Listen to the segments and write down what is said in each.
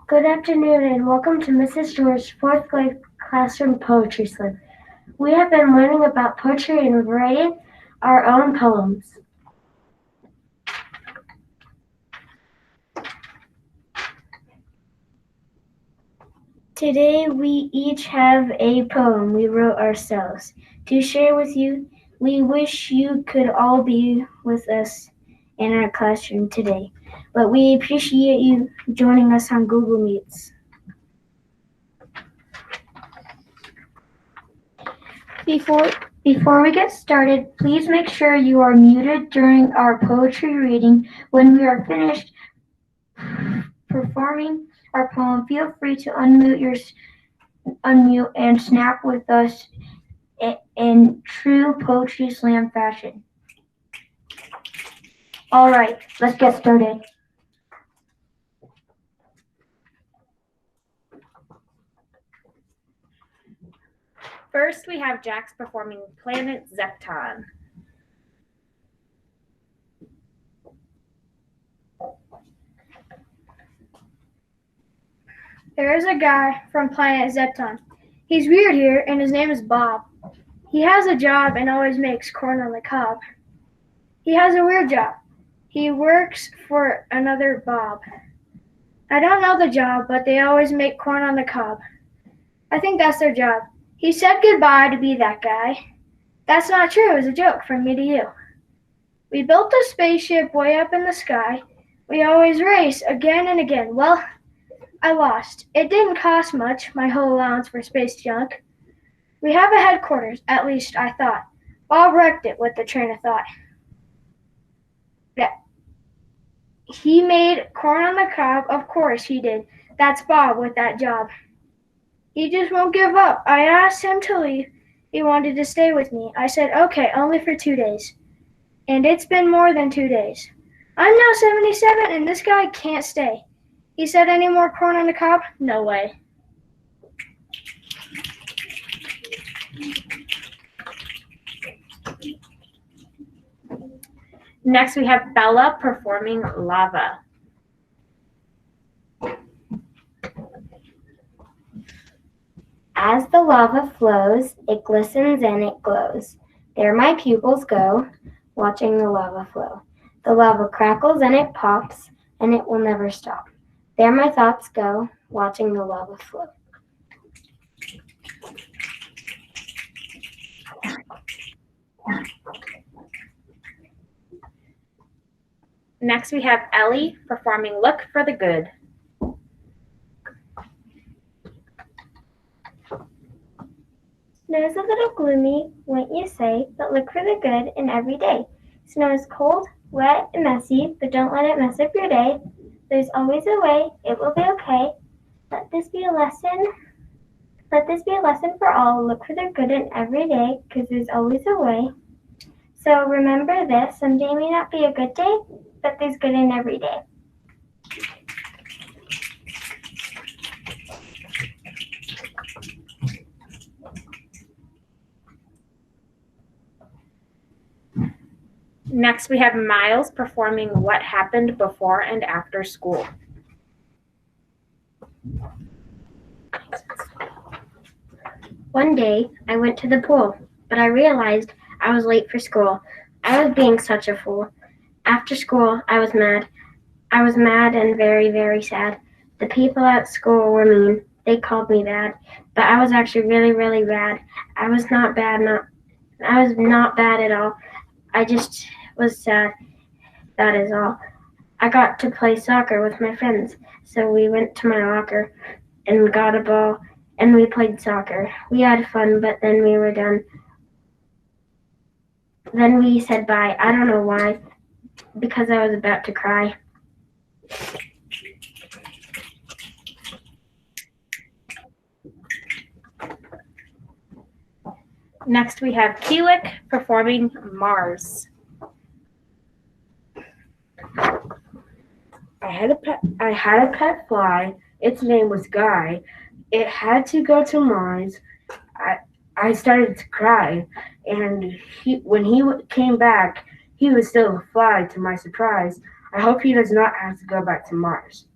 Good afternoon and welcome to Mrs. George's fourth grade classroom poetry slip. We have been learning about poetry and writing our own poems. Today we each have a poem we wrote ourselves to share with you. We wish you could all be with us in our classroom today, but we appreciate you joining us on Google Meets. Before we get started, please make sure you are muted during our poetry reading. When we are finished performing our poem, feel free to unmute and snap with us in true Poetry Slam fashion. All right, let's get started. First, we have Jax performing Planet Zepton. There is a guy from Planet Zepton. He's weird here, and his name is Bob. He has a job and always makes corn on the cob. He has a weird job. He works for another Bob. I don't know the job, but they always make corn on the cob. I think that's their job. He said goodbye to be that guy. That's not true. It was a joke from me to you. We built a spaceship way up in the sky. We always race again and again. Well, I lost. It didn't cost much, my whole allowance for space junk. We have a headquarters, at least I thought. Bob wrecked it with the train of thought. Yeah. He made corn on the cob, of course he did. That's Bob with that job. He just won't give up. I asked him to leave. He wanted to stay with me. I said, okay, only for 2 days. And it's been more than 2 days. I'm now 77 and this guy can't stay. He said, any more corn on the cob? No way. Next, we have Bella performing Lava. As the lava flows, it glistens and it glows. There my pupils go, watching the lava flow. The lava crackles and it pops, and it will never stop. There my thoughts go, watching the lava flow. Next, we have Ellie performing Look for the Good. Snow's a little gloomy, wouldn't you say, but look for the good in every day. Snow is cold, wet, and messy, but don't let it mess up your day. There's always a way, it will be okay. Let this be a lesson for all. Look for the good in every day, 'cause there's always a way. So remember this, someday may not be a good day, but there's good in every day. Next, we have Miles performing What Happened Before and After School. One day, I went to the pool, but I realized I was late for school. I was being such a fool. After school, I was mad. I was mad and very, very sad. The people at school were mean. They called me bad, but I was actually really, really bad. I was not bad at all. I just was sad. That is all. I got to play soccer with my friends, so we went to my locker and got a ball, and we played soccer. We had fun, but then we were done. Then we said bye. I don't know why, because I was about to cry. Next, we have Keelik performing Mars. I had a pet fly. Its name was Guy. It had to go to Mars. I started to cry, and when he came back, he was still a fly. To my surprise, I hope he does not have to go back to Mars.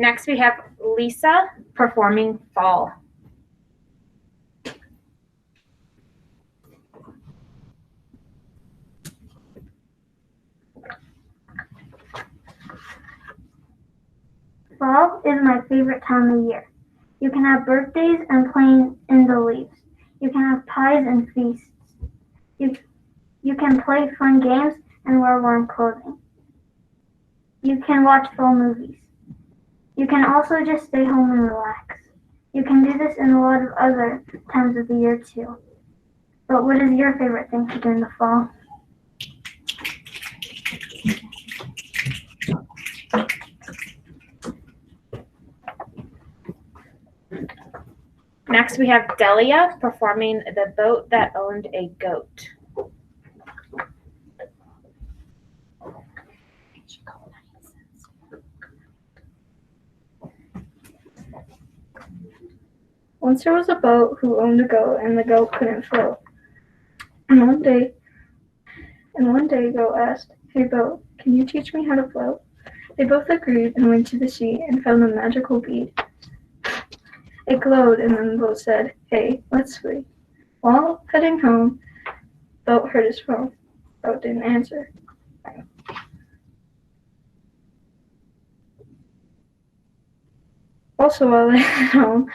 Next, we have Lisa performing Fall. Fall is my favorite time of year. You can have birthdays and playing in the leaves. You can have pies and feasts. You can play fun games and wear warm clothing. You can watch fall movies. You can also just stay home and relax. You can do this in a lot of other times of the year too. But what is your favorite thing to do in the fall? Next, we have Delia performing The Boat That Owned a Goat. Once there was a boat who owned a goat, and the goat couldn't float. And one day, goat asked, "Hey boat, can you teach me how to float?" They both agreed and went to the sea and found a magical bead. It glowed, and then the boat said, "Hey, let's swim." While heading home, boat heard his phone. Boat didn't answer. Also, while they were home,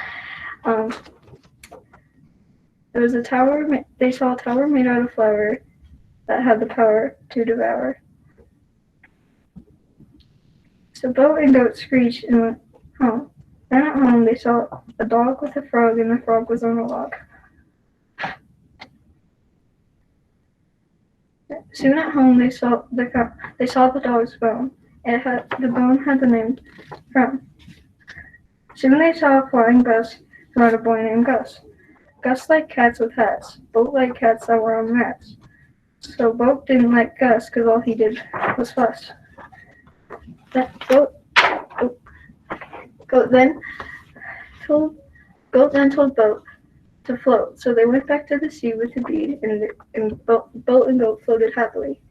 there was a tower. They saw a tower made out of flour that had the power to devour. So boat and goat screeched and went home. Then at home they saw a dog with a frog, and the frog was on a log. Soon at home they saw the dog's bone. The bone had the name from. Soon they saw a flying bus who had a boy named Gus. Gus liked cats with hats. Boat liked cats that were on mats. So Boat didn't like Gus because all he did was fuss. Goat then told Boat to float. So they went back to the sea with the bead, and Boat and Goat floated happily.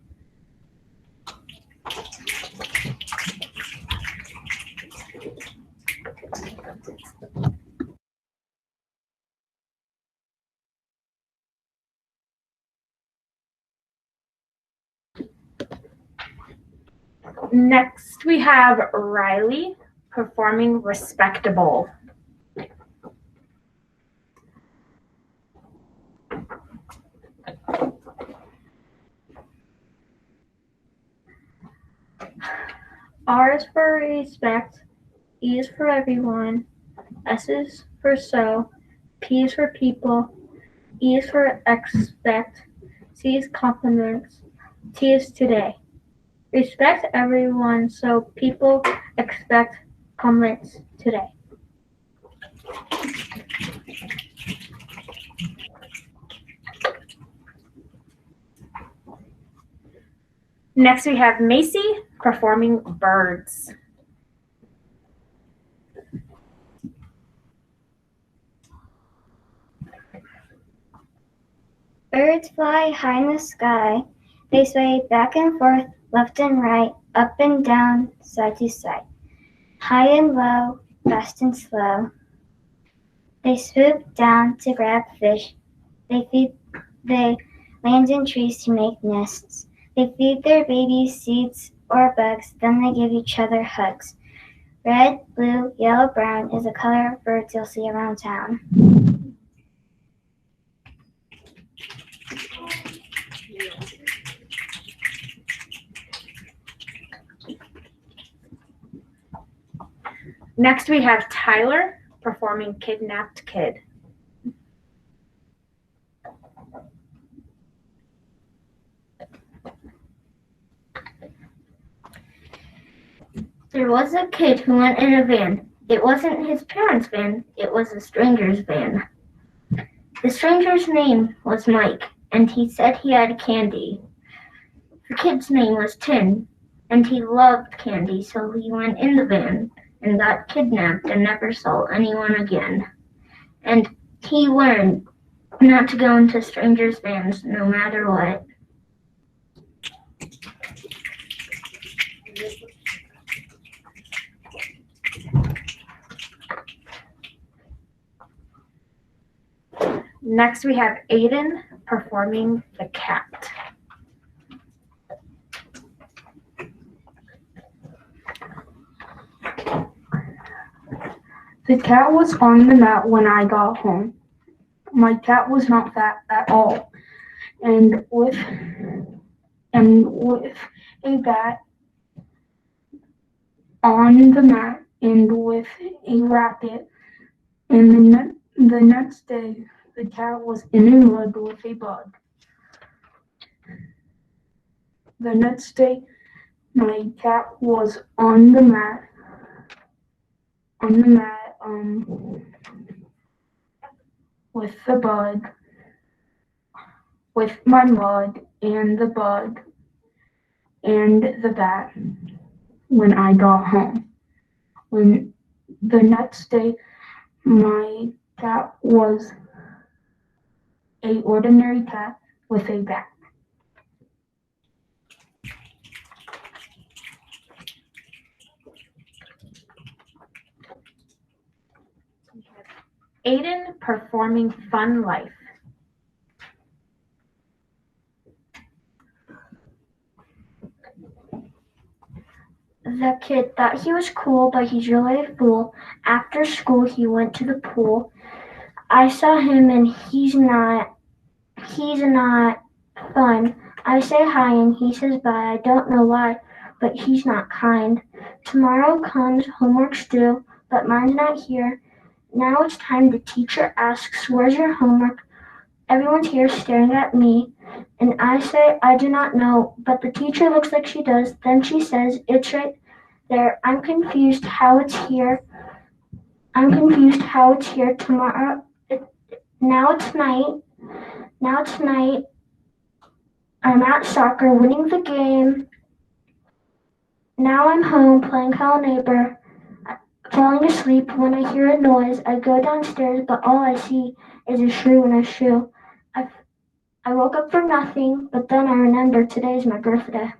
Next, we have Riley performing Respectable. R is for respect, E is for everyone, S is for so, P is for people, E is for expect, C is compliments, T is today. Respect everyone so people expect compliments today. Next, we have Macy performing Birds. Birds fly high in the sky. They sway back and forth, left and right, up and down, side to side. High and low, fast and slow. They swoop down to grab fish. They land in trees to make nests. They feed their babies seeds or bugs, then they give each other hugs. Red, blue, yellow, brown is the color of birds you'll see around town. Next, we have Tyler performing Kidnapped Kid. There was a kid who went in a van. It wasn't his parents' van, it was a stranger's van. The stranger's name was Mike, and he said he had candy. The kid's name was Tin, and he loved candy, so he went in the van and got kidnapped and never saw anyone again. And he learned not to go into strangers' vans no matter what. Next, we have Aiden performing the cat. The cat was on the mat when I got home. My cat was not fat at all, and with a bat on the mat and with a racket. And the next day, the cat was in a mud with a bug. The next day, my cat was on the mat, with the bug, with my mud and the bug and the bat when I got home. When the next day, my cat was a ordinary cat with a bat. Aiden performing Fun Life. The kid thought he was cool, but he's really a fool. After school, he went to the pool. I saw him and he's not fun. I say hi and he says bye. I don't know why, but he's not kind. Tomorrow comes, homework's due, but mine's not here. Now it's time the teacher asks, where's your homework? Everyone's here staring at me, and I say I do not know, but the teacher looks like she does. Then she says, it's right there. I'm confused how it's here. Tomorrow, now it's night. I'm at soccer, winning the game. Now I'm home playing Hello Neighbor, falling asleep. When I hear a noise, I go downstairs, but all I see is a shoe and a shoe. I woke up for nothing, but then I remember today's my birthday.